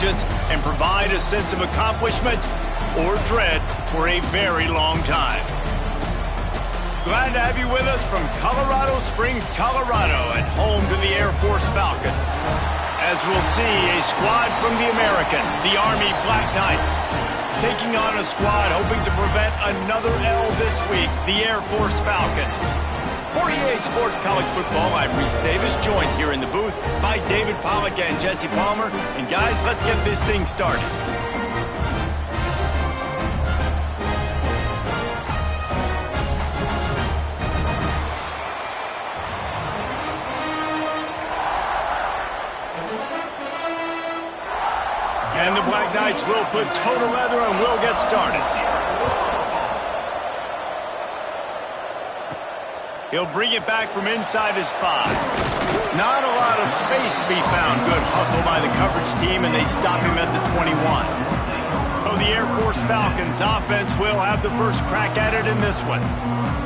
intelligence and provide a sense of accomplishment or dread for a very long time. Glad to have you with us from Colorado Springs, Colorado, and home to the Air Force Falcons. As we'll see, a squad from the American, the Army Black Knights, taking on a squad hoping to prevent another L this week, the Air Force Falcons. For EA Sports College Football, I'm Reese Davis, joined here in the booth by David Pollack and Jesse Palmer. And guys, let's get this thing started. And the Black Knights will put toe to leather and we'll get started. He'll bring it back from inside his 5. Not a lot of space to be found. Good hustle by the coverage team, and they stop him at the 21. Oh, the Air Force Falcons offense will have the first crack at it in this one.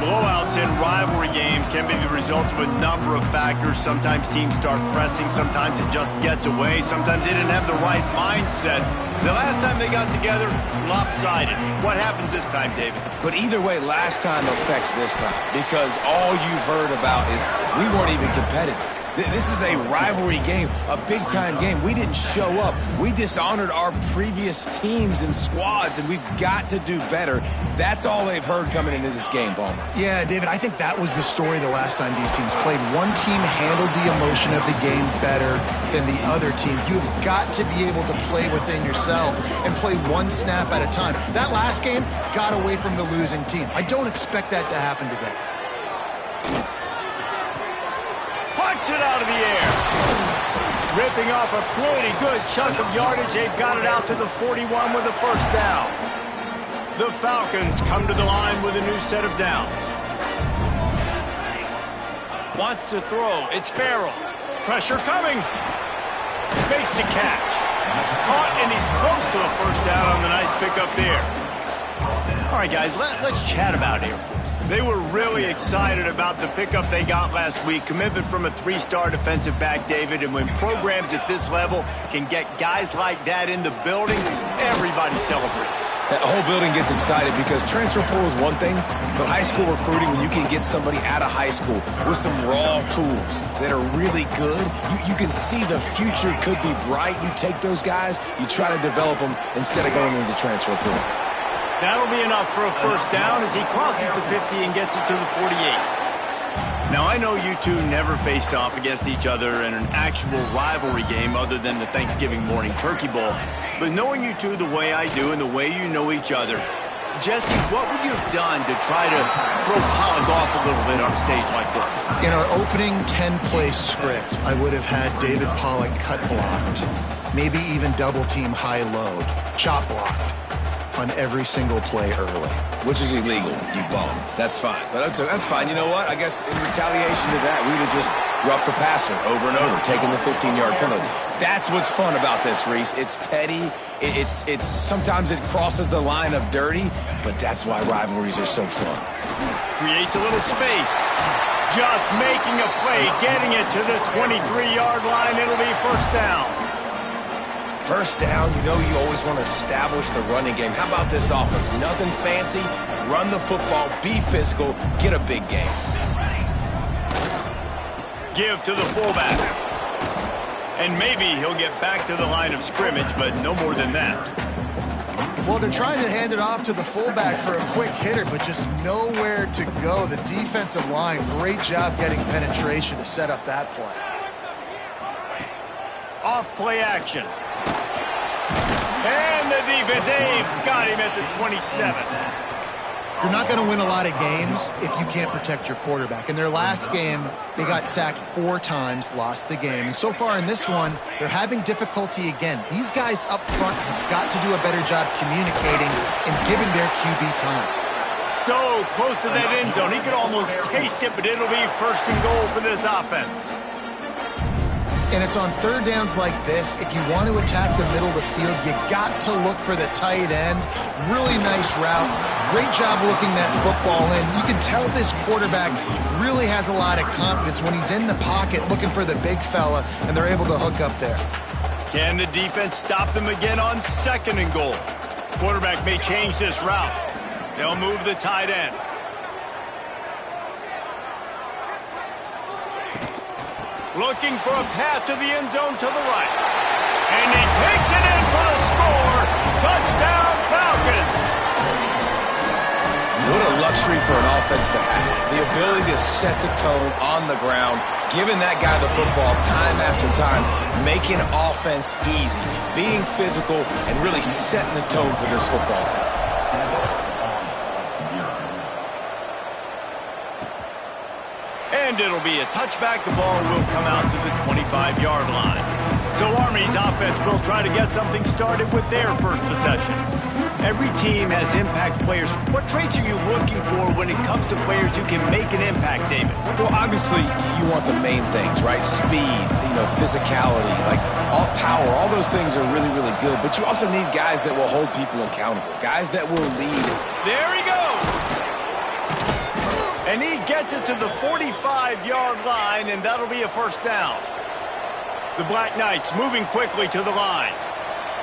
Blowouts in rivalry games can be the result of a number of factors. Sometimes teams start pressing. Sometimes it just gets away. Sometimes they didn't have the right mindset. The last time they got together, lopsided. What happens this time, David? But either way, last time affects this time because all you've heard about is we weren't even competitive. This is a rivalry game, a big-time game. We didn't show up. We dishonored our previous teams and squads, and we've got to do better. That's all they've heard coming into this game, Palmer. Yeah, David, I think that was the story the last time these teams played. One team handled the emotion of the game better than the other team. You've got to be able to play within yourself and play one snap at a time. That last game got away from the losing team. I don't expect that to happen today. Punch it out of the air. Ripping off a pretty good chunk of yardage. They've got it out to the 41 with a first down. The Falcons come to the line with a new set of downs. Wants to throw. It's Farrell. Pressure coming. Fakes the catch. Caught, and he's close to a first down on the nice pickup there. All right, guys, let's chat about Air Force. They were really excited about the pickup they got last week. Commitment from a 3-star defensive back, David. And when programs at this level can get guys like that in the building, everybody celebrates. That whole building gets excited because transfer portal is one thing, but high school recruiting, when you can get somebody out of high school with some raw tools that are really good, you can see the future could be bright. You take those guys, you try to develop them instead of going into the transfer portal. That'll be enough for a first down as he crosses the 50 and gets it to the 48. Now, I know you two never faced off against each other in an actual rivalry game other than the Thanksgiving morning turkey bowl. But knowing you two the way I do and the way you know each other, Jesse, what would you have done to try to throw Pollack off a little bit on a stage like this? In our opening 10-play script, I would have had David Pollack cut blocked, maybe even double-team high load, chop blocked on every single play early. Which is illegal, you bum. That's fine. But that's fine. You know what? I guess in retaliation to that, we would have just roughed the passer over and over, taking the 15-yard penalty. That's what's fun about this, Reese. It's petty. It's sometimes it crosses the line of dirty, but that's why rivalries are so fun. Creates a little space. Just making a play, getting it to the 23-yard line. It'll be first down. First down, you know you always want to establish the running game. How about this offense? Nothing fancy. Run the football, be physical, get a big game. Give to the fullback. And maybe he'll get back to the line of scrimmage, but no more than that. Well, they're trying to hand it off to the fullback for a quick hitter, but just nowhere to go. The defensive line, great job getting penetration to set up that play. Off play action. And the defense, they've got him at the 27. You're not going to win a lot of games if you can't protect your quarterback. In their last game, they got sacked 4 times, lost the game. And so far in this one, they're having difficulty again. These guys up front have got to do a better job communicating and giving their QB time. So close to that end zone. He could almost taste it, but it'll be first and goal for this offense. And it's on third downs like this. If you want to attack the middle of the field, you got to look for the tight end. Really nice route. Great job looking that football in. You can tell this quarterback really has a lot of confidence when he's in the pocket looking for the big fella, and they're able to hook up there. Can the defense stop them again on 2nd and goal? Quarterback may change this route. They'll move the tight end. Looking for a path to the end zone to the right. And he takes it in for the score. Touchdown, Falcons. What a luxury for an offense to have. The ability to set the tone on the ground, giving that guy the football time after time, making offense easy, being physical, and really setting the tone for this football game. And it'll be a touchback. The ball will come out to the 25-yard line. So Army's offense will try to get something started with their first possession. Every team has impact players. What traits are you looking for when it comes to players who can make an impact, David? Well, obviously, you want the main things, right? Speed, physicality, like all power. All those things are really, really good. But you also need guys that will hold people accountable, guys that will lead. There he goes. And he gets it to the 45-yard line, and that'll be a first down. The Black Knights moving quickly to the line.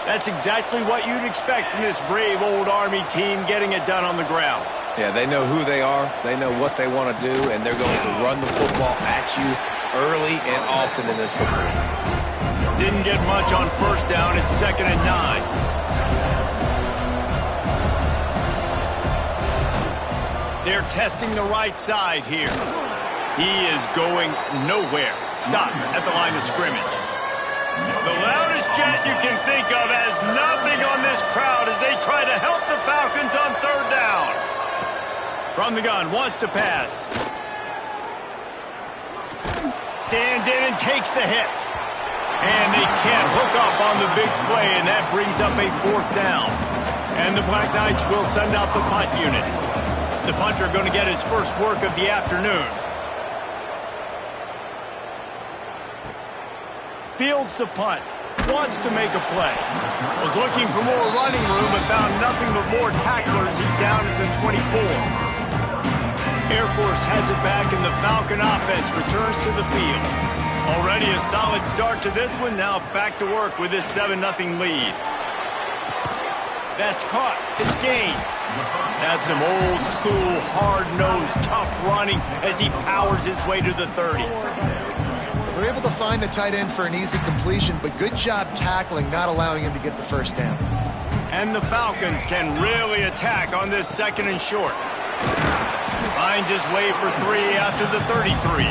That's exactly what you'd expect from this brave old Army team getting it done on the ground. Yeah, they know who they are, they know what they want to do, and they're going to run the football at you early and often in this football game. Didn't get much on first down. It's 2nd and 9. They're testing the right side here. He is going nowhere. Stop at the line of scrimmage. The loudest chant you can think of has nothing on this crowd as they try to help the Falcons on 3rd down. From the gun, wants to pass. Stands in and takes the hit. And they can't hook up on the big play, and that brings up a 4th down. And the Black Knights will send out the punt unit. The punter going to get his first work of the afternoon. Fields the punt. Wants to make a play. Was looking for more running room but found nothing but more tacklers. He's down at the 24. Air Force has it back and the Falcon offense returns to the field. Already a solid start to this one. Now back to work with this 7-0 lead. That's caught. It's Gaines. That's some old school, hard-nosed, tough running as he powers his way to the 30. They're able to find the tight end for an easy completion, but good job tackling, not allowing him to get the first down. And the Falcons can really attack on this 2nd and short. Finds his way for 3 after the 33.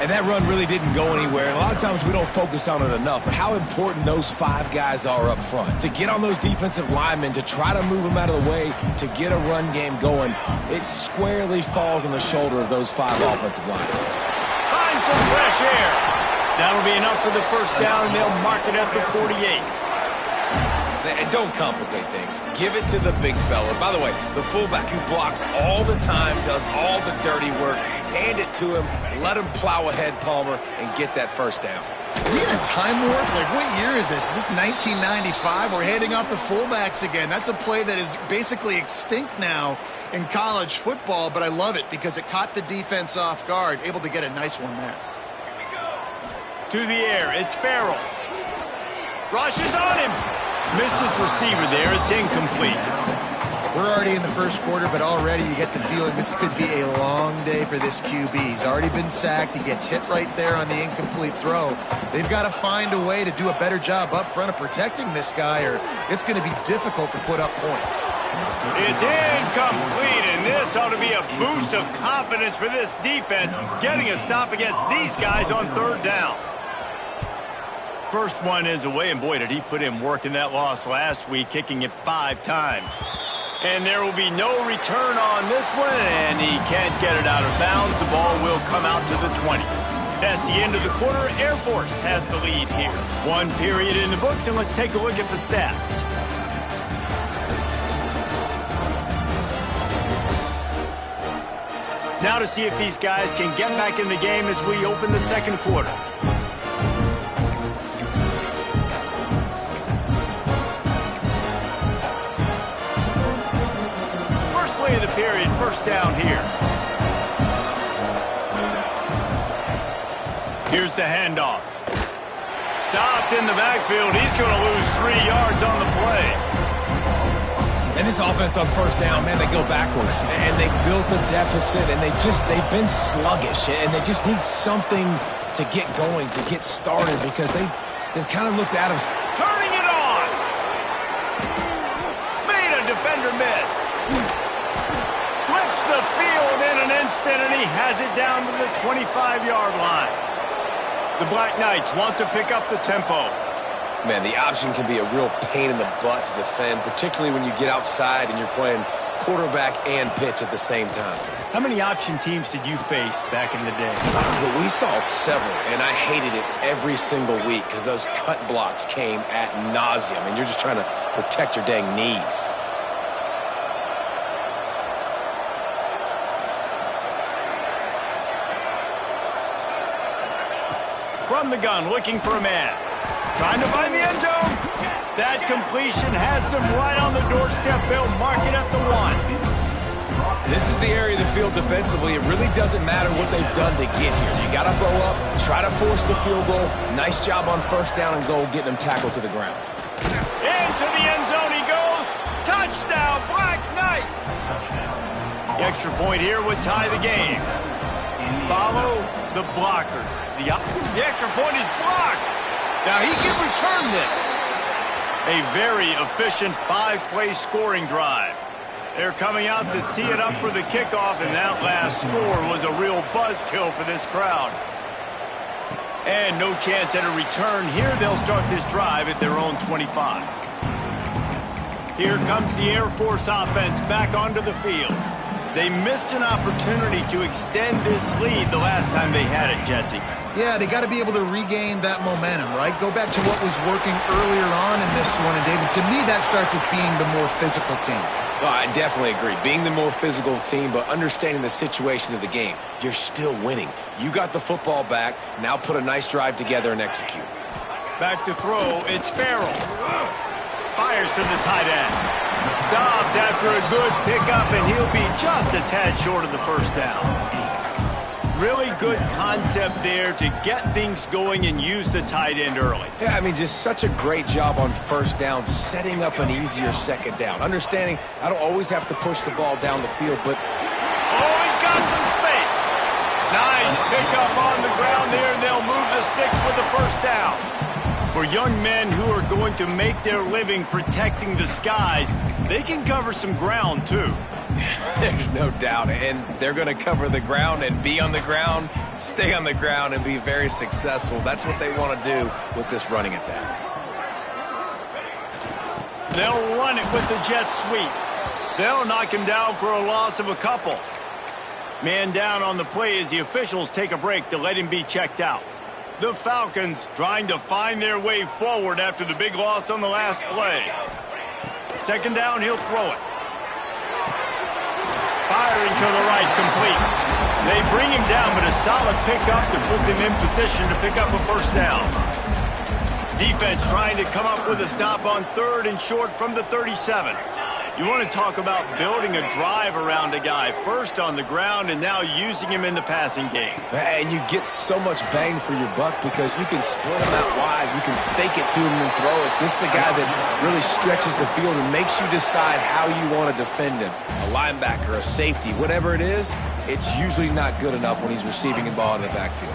And that run really didn't go anywhere. And a lot of times we don't focus on it enough, but how important those 5 guys are up front. To get on those defensive linemen, to try to move them out of the way, to get a run game going, it squarely falls on the shoulder of those 5 offensive linemen. Find some fresh air. That'll be enough for the first down, and they'll mark it at the 48. And don't complicate things. Give it to the big fella. By the way, the fullback who blocks all the time, does all the dirty work. Hand it to him. Let him plow ahead, Palmer, and get that first down. Are we in a time warp? Like, what year is this? Is this 1995? We're handing off to fullbacks again. That's a play that is basically extinct now in college football, but I love it because it caught the defense off guard, able to get a nice one there. To the air, it's Farrell. Rushes on him. Missed his receiver there. It's incomplete. We're already in the first quarter, but already you get the feeling this could be a long day for this QB. He's already been sacked. He gets hit right there on the incomplete throw. They've got to find a way to do a better job up front of protecting this guy, or it's going to be difficult to put up points. It's incomplete, and this ought to be a boost of confidence for this defense, getting a stop against these guys on 3rd down. First one is away, and boy, did he put in work in that loss last week, kicking it 5 times. And there will be no return on this one, and he can't get it out of bounds. The ball will come out to the 20. That's the end of the quarter. Air Force has the lead here. 1 period in the books, and let's take a look at the stats. Now to see if these guys can get back in the game as we open the 2nd quarter. Of the period, first down here. Here's the handoff. Stopped in the backfield. He's going to lose 3 yards on the play. And this offense on first down, man, they go backwards. And they built a deficit, and they've been sluggish. And they just need something to get going, to get started, because they've kind of looked at us. Turning it on. Made a defender miss. Flips the field in an instant, and he has it down to the 25-yard line. The Black Knights want to pick up the tempo. Man, the option can be a real pain in the butt to defend, particularly when you get outside and you're playing quarterback and pitch at the same time. How many option teams did you face back in the day? But we saw several, and I hated it every single week because those cut blocks came ad nauseum, and you're just trying to protect your dang knees. From the gun, looking for a man. Trying to find the end zone. That completion has them right on the doorstep. They'll mark it at the 1. This is the area of the field defensively. It really doesn't matter what they've done to get here. You got to throw up, try to force the field goal. Nice job on first down and goal, getting them tackled to the ground. Into the end zone he goes. Touchdown, Black Knights. The extra point here would tie the game. Follow the blockers. The extra point is blocked. Now he can return this. A very efficient 5-play scoring drive. They're coming out to tee it up for the kickoff, and that last score was a real buzzkill for this crowd. And no chance at a return here. They'll start this drive at their own 25. Here comes the Air Force offense back onto the field. They missed an opportunity to extend this lead the last time they had it, Jesse. Yeah, they got to be able to regain that momentum, right? Go back to what was working earlier on in this one. And, David, to me, that starts with being the more physical team. Well, I definitely agree. Being the more physical team, but understanding the situation of the game. You're still winning. You got the football back. Now put a nice drive together and execute. Back to throw. It's Farrell. Fires to the tight end. Stopped after a good pickup, and he'll be just a tad short of the first down. Really good concept there to get things going and use the tight end early. Yeah, I mean, just such a great job on first down, setting up an easier second down. Understanding I don't always have to push the ball down the field, but... Oh, he's got some space. Nice pickup on the ground there, and they'll move the sticks with the first down. For young men who are going to make their living protecting the skies, they can cover some ground, too. There's no doubt, and they're going to cover the ground and be on the ground, stay on the ground, and be very successful. That's what they want to do with this running attack. They'll run it with the jet sweep. They'll knock him down for a loss of a couple. Man down on the play as the officials take a break to let him be checked out. The Falcons trying to find their way forward after the big loss on the last play. Second down, he'll throw it. Firing to the right, complete. They bring him down, but a solid pickup to put them in position to pick up a first down. Defense trying to come up with a stop on 3rd and short from the 37. You want to talk about building a drive around a guy, first on the ground and now using him in the passing game. And you get so much bang for your buck because you can split him out wide. You can fake it to him and throw it. This is a guy that really stretches the field and makes you decide how you want to defend him. A linebacker, a safety, whatever it is, it's usually not good enough when he's receiving the ball in the backfield.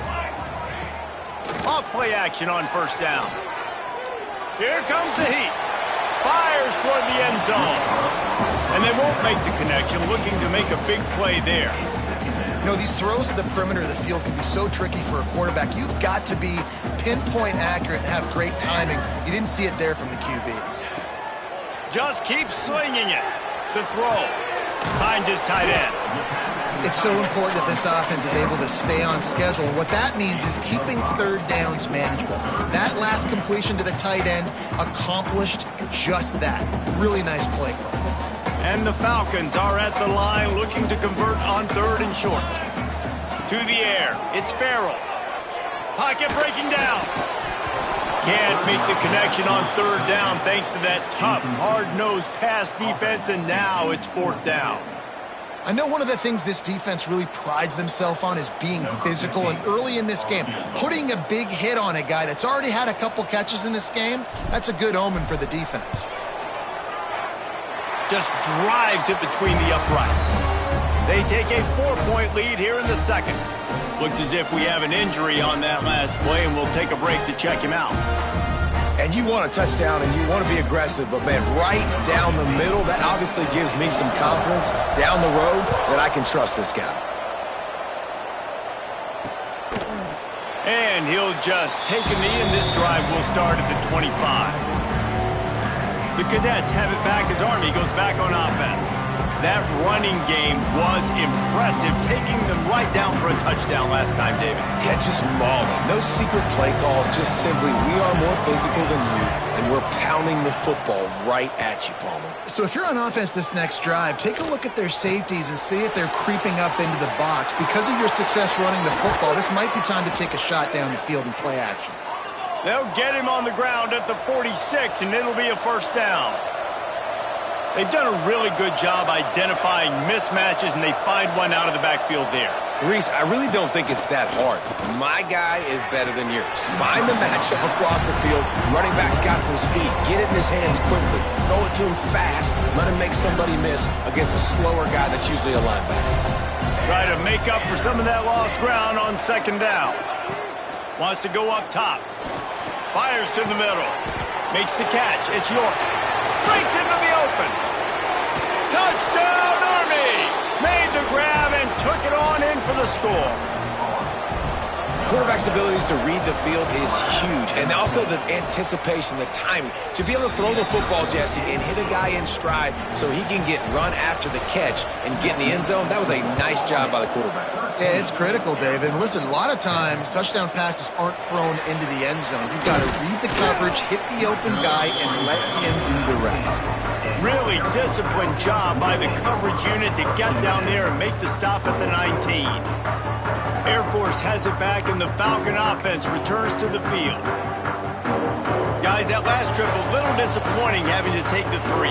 Off play action on first down. Here comes the heat. Fires toward the end zone. And they won't make the connection, looking to make a big play there. You know, these throws to the perimeter of the field can be so tricky for a quarterback. You've got to be pinpoint accurate and have great timing. You didn't see it there from the QB. Just keep slinging it. The throw. Finds his tight end. It's so important that this offense is able to stay on schedule. And what that means is keeping third downs manageable. That last completion to the tight end accomplished just that. Really nice play call. And the Falcons are at the line looking to convert on 3rd and short. To the air. It's Farrell. Pocket breaking down. Can't make the connection on 3rd down thanks to that tough, hard-nosed pass defense, and now it's 4th down. I know one of the things this defense really prides themselves on is being physical, and early in this game, putting a big hit on a guy that's already had a couple catches in this game, that's a good omen for the defense. Just drives it between the uprights. They take a 4-point lead here in the second. Looks as if we have an injury on that last play, and we'll take a break to check him out. And you want a touchdown, and you want to be aggressive, but, man, right down the middle, that obviously gives me some confidence down the road that I can trust this guy. And he'll just take a knee, and this drive will start at the 25. The Cadets have it back as Army goes back on offense. That running game was impressive, taking them right down for a touchdown last time, David. Yeah, just mauling. No secret play calls, just simply we are more physical than you, and we're pounding the football right at you, Palmer. So if you're on offense this next drive, take a look at their safeties and see if they're creeping up into the box. Because of your success running the football, this might be time to take a shot down the field and play action. They'll get him on the ground at the 46, and it'll be a first down. They've done a really good job identifying mismatches, and they find one out of the backfield there. Reese, I really don't think it's that hard. My guy is better than yours. Find the matchup across the field. Running back's got some speed. Get it in his hands quickly. Throw it to him fast. Let him make somebody miss against a slower guy that's usually a linebacker. Try to make up for some of that lost ground on second down. Wants to go up top. Fires to the middle. Makes the catch. It's York. Breaks into the open. Touchdown, Army! Made the grab and took it on in for the score. Quarterback's abilities to read the field is huge, and also the anticipation, the timing. To be able to throw the football, Jesse, and hit a guy in stride so he can get run after the catch and get in the end zone, that was a nice job by the quarterback. Yeah, it's critical, David. And listen, a lot of times, touchdown passes aren't thrown into the end zone. You've got to read the coverage, hit the open guy, and let him do the rest. Really disciplined job by the coverage unit to get down there and make the stop at the 19. Air Force has it back, and the Falcon offense returns to the field. Guys, that last trip a little disappointing having to take the 3.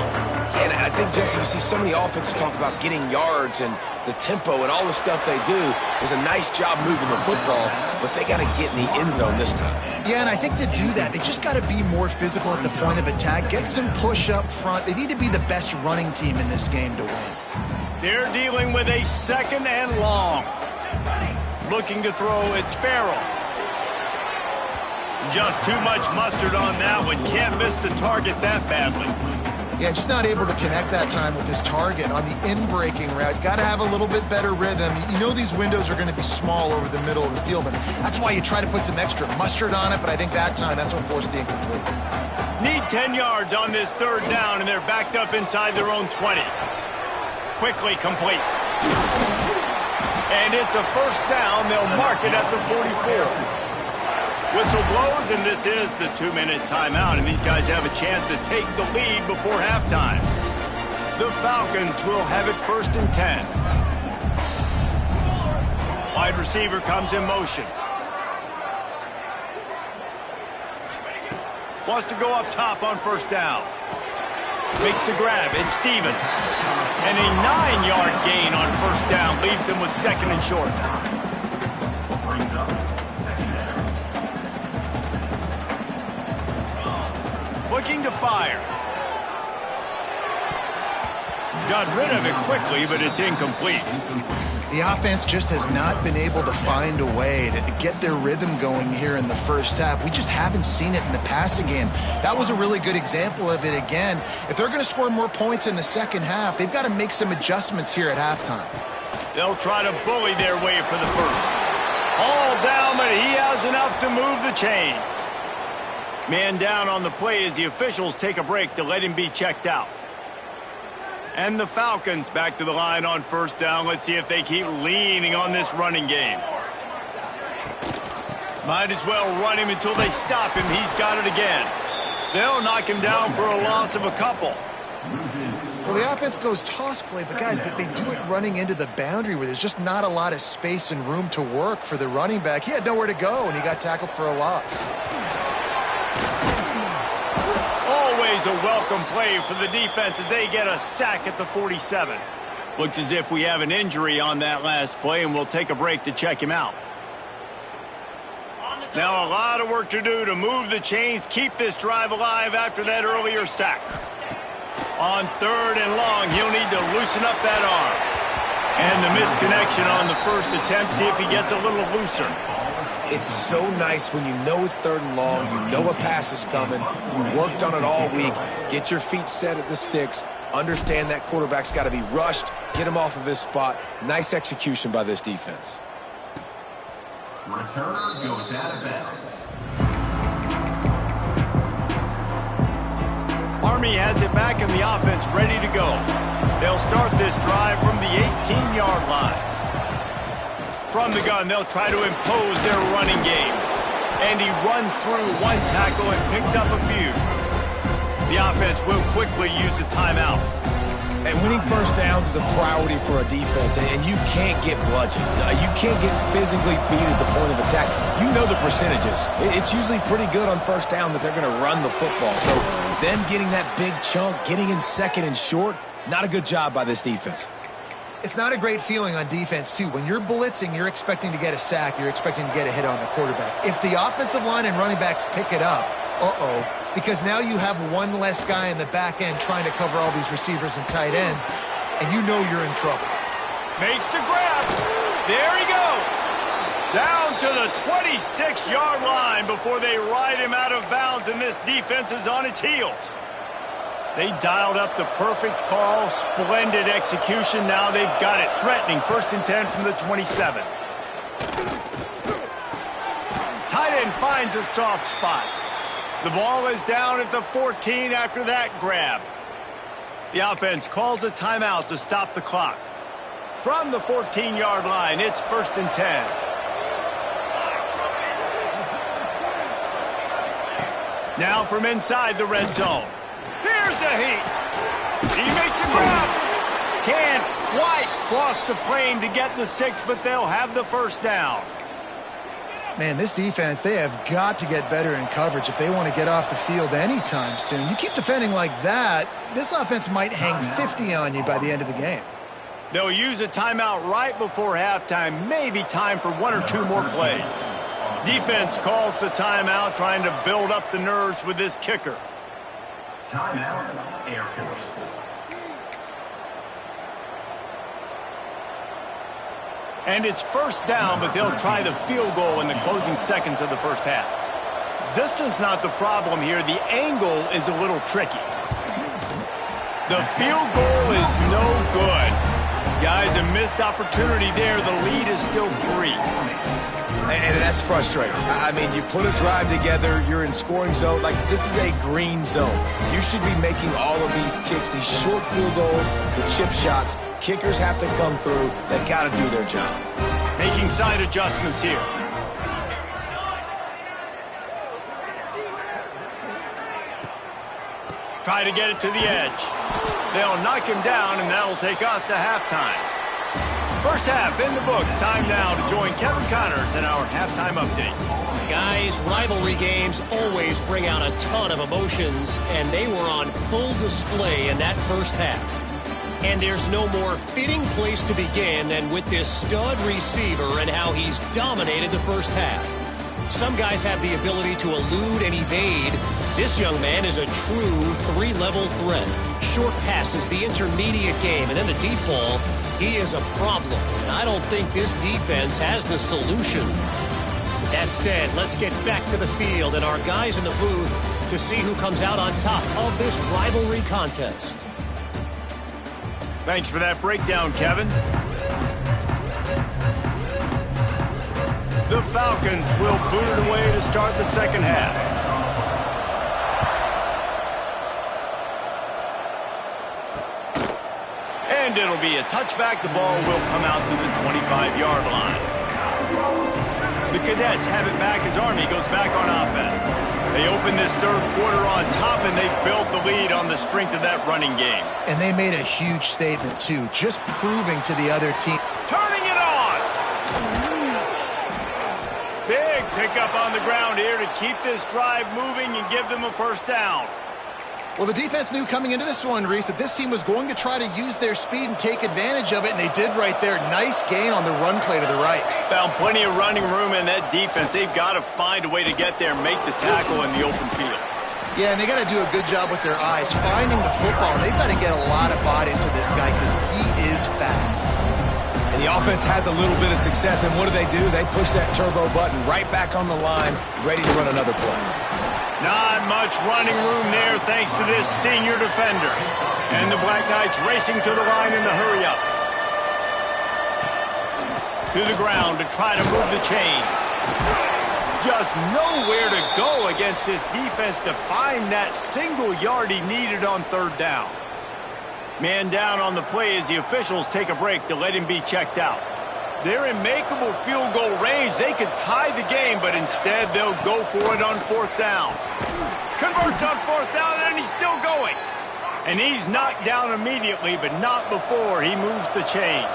And I think, Jesse, you see so many offenses talk about getting yards and the tempo and all the stuff they do. It was a nice job moving the football, but they got to get in the end zone this time. Yeah, and I think to do that, they just got to be more physical at the point of attack, get some push up front. They need to be the best running team in this game to win. They're dealing with a second and long. Looking to throw, it's Farrell. Just too much mustard on that one. Can't miss the target that badly. Yeah, just not able to connect that time with his target on the in-breaking route. Got to have a little bit better rhythm. You know these windows are going to be small over the middle of the field, and that's why you try to put some extra mustard on it, but I think that time, that's what forced the incomplete. Need 10 yards on this third down, and they're backed up inside their own 20. Quickly complete. And it's a first down. They'll mark it at the 44. Whistle blows, and this is the 2-minute timeout, and these guys have a chance to take the lead before halftime. The Falcons will have it 1st and 10. Wide receiver comes in motion. Wants to go up top on first down. Makes the grab, it's Stevens. And a 9-yard gain on first down leaves them with 2nd and short. Looking to fire. Got rid of it quickly, but it's incomplete. The offense just has not been able to find a way to get their rhythm going here in the first half. We just haven't seen it in the passing game. That was a really good example of it again. If they're going to score more points in the second half, they've got to make some adjustments here at halftime. They'll try to bully their way for the first. All down, but he has enough to move the chains. Man down on the play as the officials take a break to let him be checked out. And the Falcons back to the line on first down. Let's see if they keep leaning on this running game. Might as well run him until they stop him. He's got it again. They'll knock him down for a loss of a couple. Well, the offense goes toss play, but guys, they do it running into the boundary where there's just not a lot of space and room to work for the running back. He had nowhere to go, and he got tackled for a loss. Always a welcome play for the defense as they get a sack at the 47. Looks as if we have an injury on that last play, and we'll take a break to check him out. Now a lot of work to do to move the chains, keep this drive alive after that earlier sack. On 3rd and long, he'll need to loosen up that arm. And the misconnection on the first attempt, see if he gets a little looser. It's so nice when you know it's 3rd and long, you know a pass is coming, you worked on it all week, get your feet set at the sticks, understand that quarterback's got to be rushed, get him off of his spot. Nice execution by this defense. Returner goes out of bounds. Army has it back and the offense ready to go. They'll start this drive from the 18-yard line. From the gun, they'll try to impose their running game. And he runs through one tackle and picks up a few. The offense will quickly use a timeout. And winning first downs is a priority for a defense, and you can't get bludgeoned. You can't get physically beat at the point of attack. You know the percentages. It's usually pretty good on first down that they're going to run the football. So then getting that big chunk, getting in 2nd and short, not a good job by this defense. It's not a great feeling on defense, too. When you're blitzing, you're expecting to get a sack. You're expecting to get a hit on the quarterback. If the offensive line and running backs pick it up, because now you have one less guy in the back end trying to cover all these receivers and tight ends, and you know you're in trouble. Makes the grab. There he goes. Down to the 26-yard line before they ride him out of bounds, and this defense is on its heels. They dialed up the perfect call, splendid execution. Now they've got it. Threatening 1st and 10 from the 27. Tight end finds a soft spot. The ball is down at the 14 after that grab. The offense calls a timeout to stop the clock. From the 14-yard line, it's 1st and 10. Now from inside the red zone. Here's a heat. He makes a grab. Can't quite cross the plane to get the 6, but they'll have the first down. Man, this defense, they have got to get better in coverage if they want to get off the field anytime soon. You keep defending like that, this offense might hang 50 on you by the end of the game. They'll use a timeout right before halftime, maybe time for 1 or 2 more plays. Defense calls the timeout, trying to build up the nerves with this kicker. Timeout, Air Force. And it's first down, but they'll try the field goal in the closing seconds of the first half. Distance not the problem here. The angle is a little tricky. The field goal is no good. Guys, a missed opportunity there. The lead is still 3. And that's frustrating. I mean, you put a drive together, you're in scoring zone. Like, this is a green zone. You should be making all of these kicks, these short field goals, the chip shots. Kickers have to come through. They got to do their job. Making side adjustments here. Try to get it to the edge. They'll knock him down, and that'll take us to halftime. First half in the books. Time now to join Kevin Connors in our halftime update. Guys, rivalry games always bring out a ton of emotions, and they were on full display in that first half. And there's no more fitting place to begin than with this stud receiver and how he's dominated the first half. Some guys have the ability to elude and evade. This young man is a true 3-level threat. Short passes, the intermediate game, and then the deep ball. He is a problem, and I don't think this defense has the solution. That said, let's get back to the field and our guys in the booth to see who comes out on top of this rivalry contest. Thanks for that breakdown, Kevin. The Falcons will boot it away to start the second half. And it'll be a touchback. The ball will come out to the 25-yard line. The Cadets have it back as Army goes back on offense. They open this third quarter on top, and they built the lead on the strength of that running game. And they made a huge statement, too, just proving to the other team. Turning it on! Big pickup on the ground here to keep this drive moving and give them a first down. Well, the defense knew coming into this one, Reese, that this team was going to try to use their speed and take advantage of it, and they did right there. Nice gain on the run play to the right. Found plenty of running room in that defense. They've got to find a way to get there and make the tackle in the open field. Yeah, and they got to do a good job with their eyes, finding the football. And they've got to get a lot of bodies to this guy because he is fast. And the offense has a little bit of success, and what do? They push that turbo button right back on the line, ready to run another play. Not much running room there thanks to this senior defender. And the Black Knights racing to the line in the hurry-up. To the ground to try to move the chains. Just nowhere to go against this defense to find that single yard he needed on third down. Man down on the play as the officials take a break to let him be checked out. They're in makeable field goal range. They could tie the game, but instead they'll go for it on fourth down. Converts on fourth down, and he's still going. And he's knocked down immediately, but not before he moves the chains.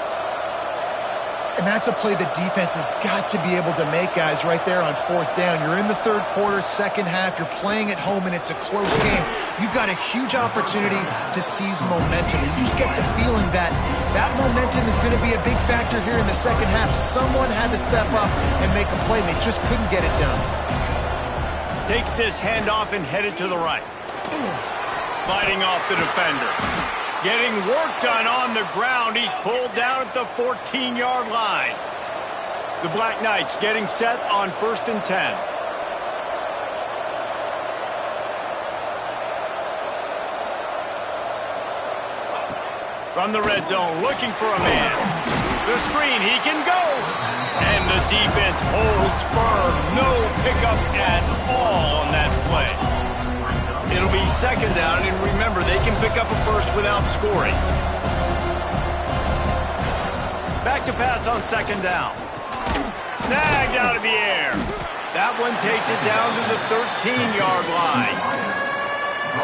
And that's a play the defense has got to be able to make, guys, right there on fourth down. You're in the third quarter, second half. You're playing at home, and it's a close game. You've got a huge opportunity to seize momentum. You just get the feeling that that momentum is going to be a big factor here in the second half. Someone had to step up and make a play, and they just couldn't get it done. Takes this handoff and headed to the right. Fighting off the defender. Getting work done on the ground. He's pulled down at the 14-yard line. The Black Knights getting set on 1st and 10. From the red zone, looking for a man. The screen, he can go. And the defense holds firm. No pickup at all on that play. It'll be second down, and remember, they can pick up a first without scoring. Back to pass on second down. Snagged out of the air. That one takes it down to the 13-yard line.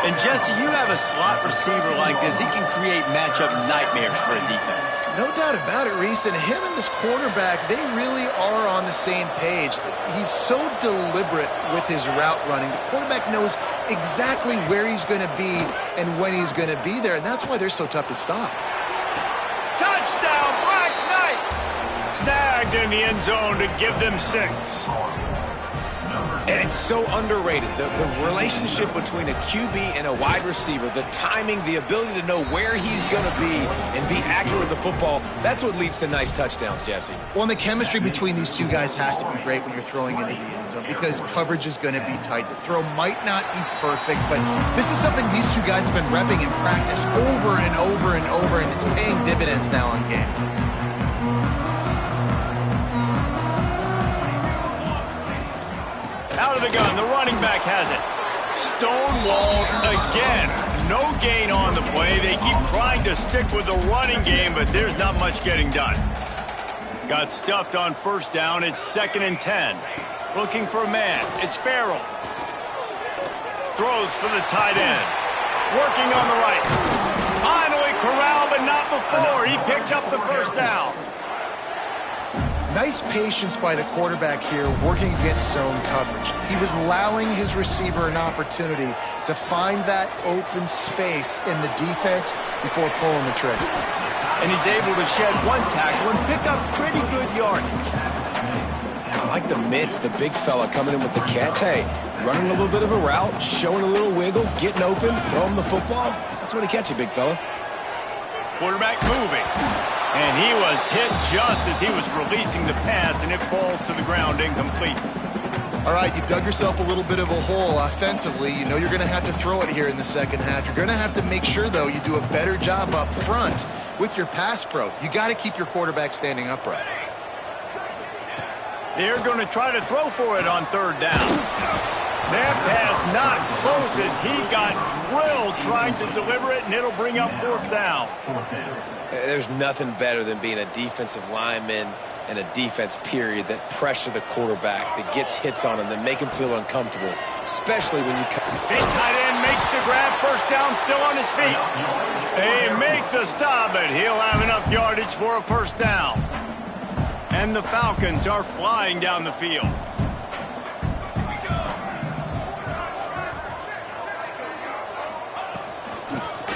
And, Jesse, you have a slot receiver like this. He can create matchup nightmares for a defense. No doubt about it, Reese. And him and this quarterback, they really are on the same page. He's so deliberate with his route running. The quarterback knows exactly where he's going to be and when he's going to be there, and that's why they're so tough to stop. Touchdown, Black Knights! Snagged in the end zone to give them 6. And it's so underrated. The relationship between a QB and a wide receiver, the timing, the ability to know where he's going to be and be accurate with the football, that's what leads to nice touchdowns, Jesse. Well, and the chemistry between these two guys has to be great when you're throwing into the end zone because coverage is going to be tight. The throw might not be perfect, but this is something these two guys have been repping in practice over and over and over, and it's paying dividends now on game. Out of the gun, the running back has it. Stonewalled again. No gain on the play. They keep trying to stick with the running game, but there's not much getting done. Got stuffed on first down. It's 2nd and 10. Looking for a man. It's Farrell. Throws for the tight end. Working on the right. Finally corralled, but not before. He picked up the first down. Nice patience by the quarterback here working against zone coverage. He was allowing his receiver an opportunity to find that open space in the defense before pulling the trigger. And he's able to shed one tackle and pick up pretty good yardage. I like the mitts, the big fella coming in with the catch. Hey, running a little bit of a route, showing a little wiggle, getting open, throwing the football. That's when he catch you, big fella. Quarterback moving. And he was hit just as he was releasing the pass, and it falls to the ground incomplete. All right, you've dug yourself a little bit of a hole offensively. You know you're going to have to throw it here in the second half. You're going to have to make sure, though, you do a better job up front with your pass pro. You got to keep your quarterback standing upright. They're going to try to throw for it on third down. That pass not close as he got drilled trying to deliver it, and it'll bring up fourth down. There's nothing better than being a defensive lineman and a defense period that pressure the quarterback, that gets hits on him, that make him feel uncomfortable, especially when you... Big tight end makes the grab, first down, still on his feet. They make the stop, but he'll have enough yardage for a first down. And the Falcons are flying down the field.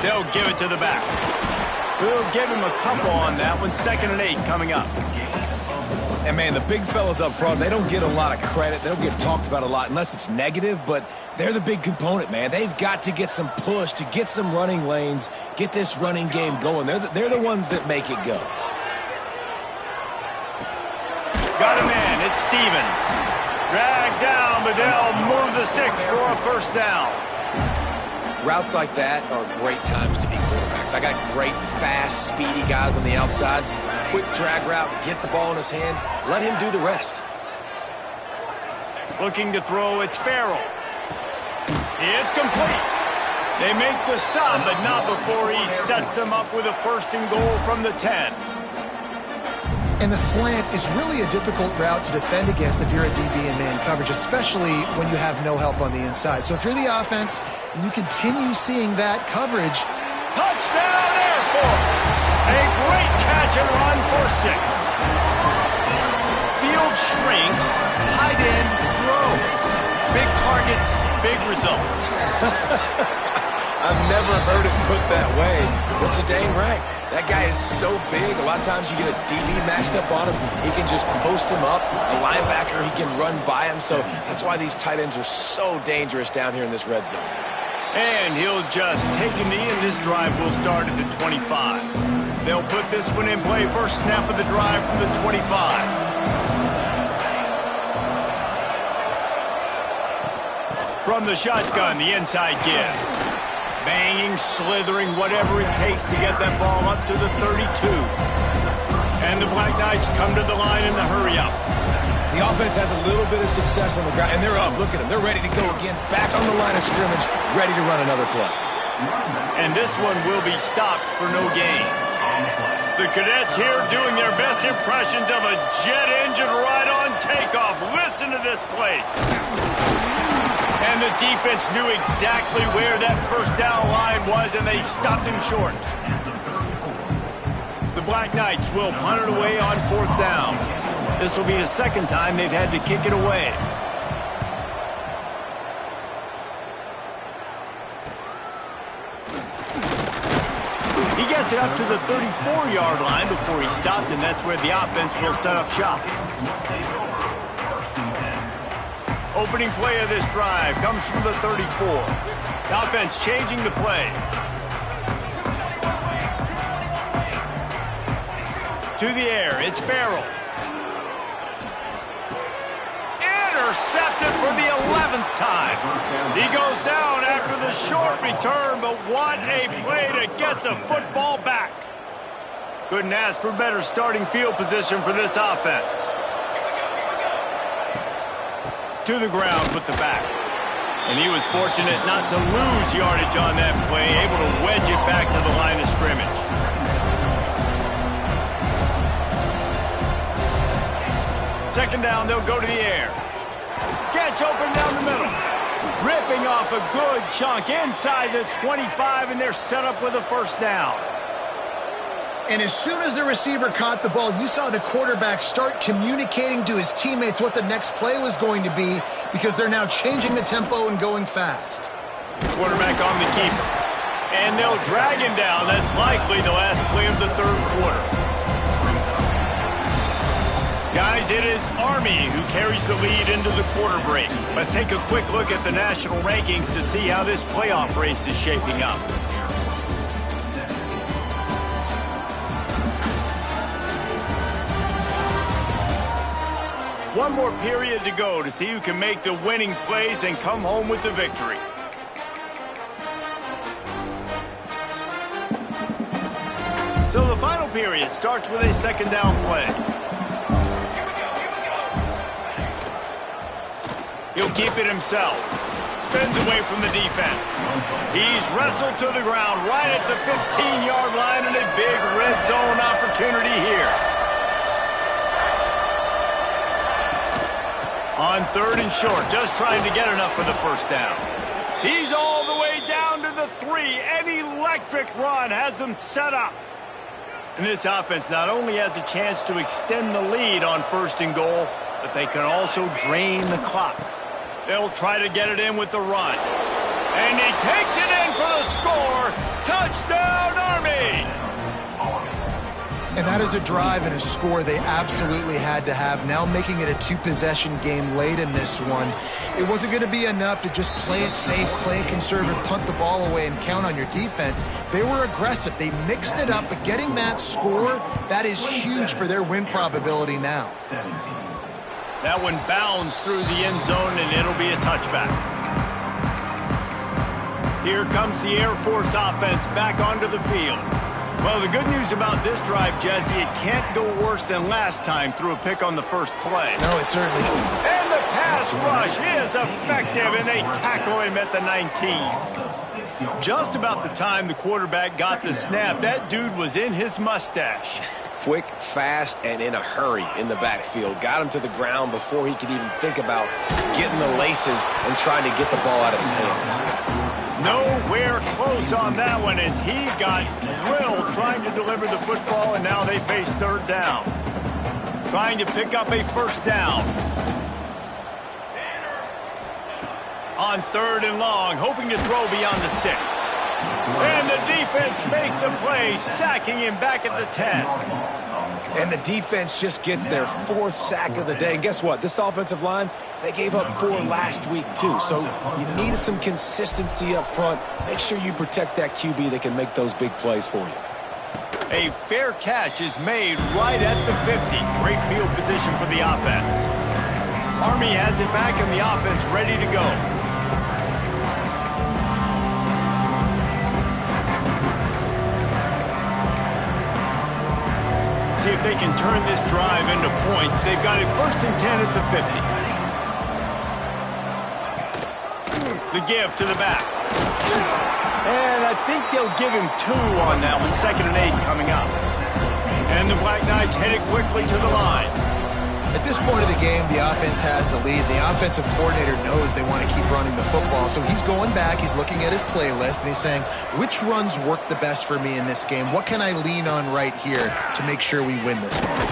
They'll give it to the back. We'll give him a couple on that one. 2nd and 8 coming up. And, man, the big fellas up front, they don't get a lot of credit. They don't get talked about a lot unless it's negative, but they're the big component, man. They've got to get some push, to get some running lanes, get this running game going. They're the ones that make it go. Got a man. It's Stevens. Dragged down, but they'll move the sticks for a first down. Routes like that are great times to be quarterbacks. I got great, fast, speedy guys on the outside. Quick drag route, get the ball in his hands, let him do the rest. Looking to throw, it's Farrell. It's complete. They make the stop, but not before he sets them up with a 1st and goal from the 10. And the slant is really a difficult route to defend against if you're a DB in man coverage, especially when you have no help on the inside. So if you're the offense and you continue seeing that coverage. Touchdown Air Force! A great catch and run for 6. Field shrinks, tight end grows. Big targets, big results. I've never heard it put that way, but you're dang right. That guy is so big, a lot of times you get a DB matched up on him. He can just post him up. A linebacker, he can run by him. So that's why these tight ends are so dangerous down here in this red zone. And he'll just take a knee, and this drive will start at the 25. They'll put this one in play. First snap of the drive from the 25. From the shotgun, the inside give. Banging, slithering, whatever it takes to get that ball up to the 32. And the Black Knights come to the line in the hurry-up. The offense has a little bit of success on the ground, and they're up. Look at them. They're ready to go again. Back on the line of scrimmage, ready to run another play. And this one will be stopped for no gain. The Cadets here doing their best impressions of a jet engine right on takeoff. Listen to this place. And the defense knew exactly where that first down line was, and they stopped him short. The Black Knights will punt it away on 4th down. This will be the 2nd time they've had to kick it away. He gets it up to the 34-yard line before he stopped, and that's where the offense will set up shop. Opening play of this drive comes from the 34. The offense changing the play. To the air, it's Farrell. Intercepted for the 11th time. He goes down after the short return, but what a play to get the football back. Couldn't ask for better starting field position for this offense. To the ground with the back. And he was fortunate not to lose yardage on that play, able to wedge it back to the line of scrimmage. Second down, they'll go to the air. Gets open down the middle. Ripping off a good chunk inside the 25, and they're set up with a 1st down. And as soon as the receiver caught the ball, you saw the quarterback start communicating to his teammates what the next play was going to be, because they're now changing the tempo and going fast. Quarterback on the keeper. And they'll drag him down. That's likely the last play of the 3rd quarter. Guys, it is Army who carries the lead into the quarter break. Let's take a quick look at the national rankings to see how this playoff race is shaping up. One more period to go to see who can make the winning plays and come home with the victory. So the final period starts with a 2nd down play. He'll keep it himself. Spins away from the defense. He's wrestled to the ground right at the 15-yard line, and a big red zone opportunity here. On 3rd and short, just trying to get enough for the 1st down. He's all the way down to the 3. An electric run has them set up. And this offense not only has a chance to extend the lead on 1st and goal, but they can also drain the clock. They'll try to get it in with the run. And he takes it in for the score. Touchdown! that is a drive and a score they absolutely had to have. Now making it a two-possession game late in this one. It wasn't going to be enough to just play it safe, play it conservative, punt the ball away, and count on your defense. They were aggressive. They mixed it up, but getting that score, that is huge for their win probability now. That one bounds through the end zone, and it'll be a touchback. Here comes the Air Force offense back onto the field. Well, the good news about this drive, Jesse, it can't go worse than last time through a pick on the first play. No, it certainly can't. And the pass rush is effective, and they tackle him at the 19. Just about the time the quarterback got the snap, that dude was in his mustache. Quick, fast, and in a hurry in the backfield. Got him to the ground before he could even think about getting the laces and trying to get the ball out of his hands. Nowhere close on that one as he got drilled trying to deliver the football, and now they face third down. Trying to pick up a first down. On third and long, hoping to throw beyond the sticks. And the defense makes a play, sacking him back at the 10. And the defense just gets their fourth sack of the day. And guess what? This offensive line, they gave up 4 last week too. So you need some consistency up front. Make sure you protect that QB that can make those big plays for you. A fair catch is made right at the 50. Great field position for the offense. Army has it back and the offense ready to go. See if they can turn this drive into points. They've got it first and 10 at the 50. The give to the back. And I think they'll give him 2 on that one. 2nd and 8 coming up. And the Black Knights headed quickly to the line. At this point of the game, the offense has the lead. The offensive coordinator knows they want to keep running the football, so he's going back, he's looking at his playlist, and he's saying, which runs work the best for me in this game? What can I lean on right here to make sure we win this one?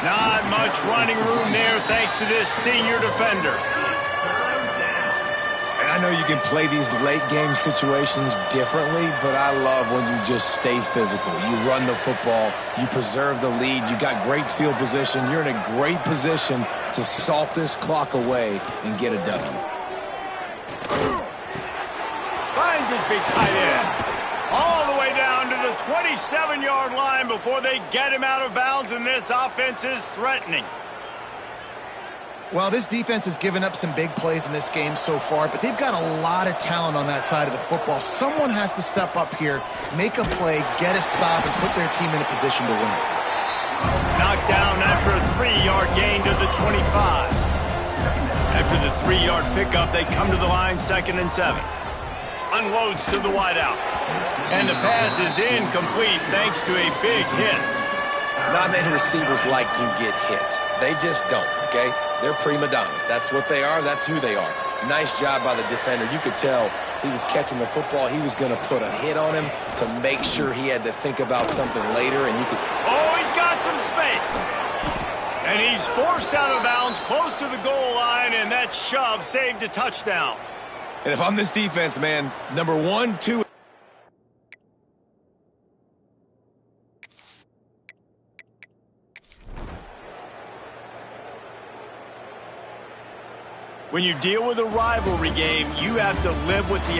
Not much running room there thanks to this senior defender. And I know you can play these late game situations differently, but I love when you just stay physical. You run the football, you preserve the lead, you got great field position, you're in a great position to salt this clock away and get a W. Finds his big tight end. All the way down to the 27-yard line before they get him out of bounds, and this offense is threatening. Well, this defense has given up some big plays in this game so far, but they've got a lot of talent on that side of the football. Someone has to step up here, make a play, get a stop, and put their team in a position to win. Knocked down after a 3-yard gain to the 25. After the 3-yard pickup, they come to the line 2nd and 7. Unloads to the wideout. And the pass is incomplete thanks to a big hit. Not many receivers like to get hit. They just don't, okay? They're prima donnas. That's what they are. That's who they are. Nice job by the defender. You could tell he was catching the football. He was going to put a hit on him to make sure he had to think about something later, and you could... Oh, he's got some space. And he's forced out of bounds close to the goal line, and that shove saved a touchdown. And if I'm this defense, man, number 1, 2... When you deal with a rivalry game, you have to live with the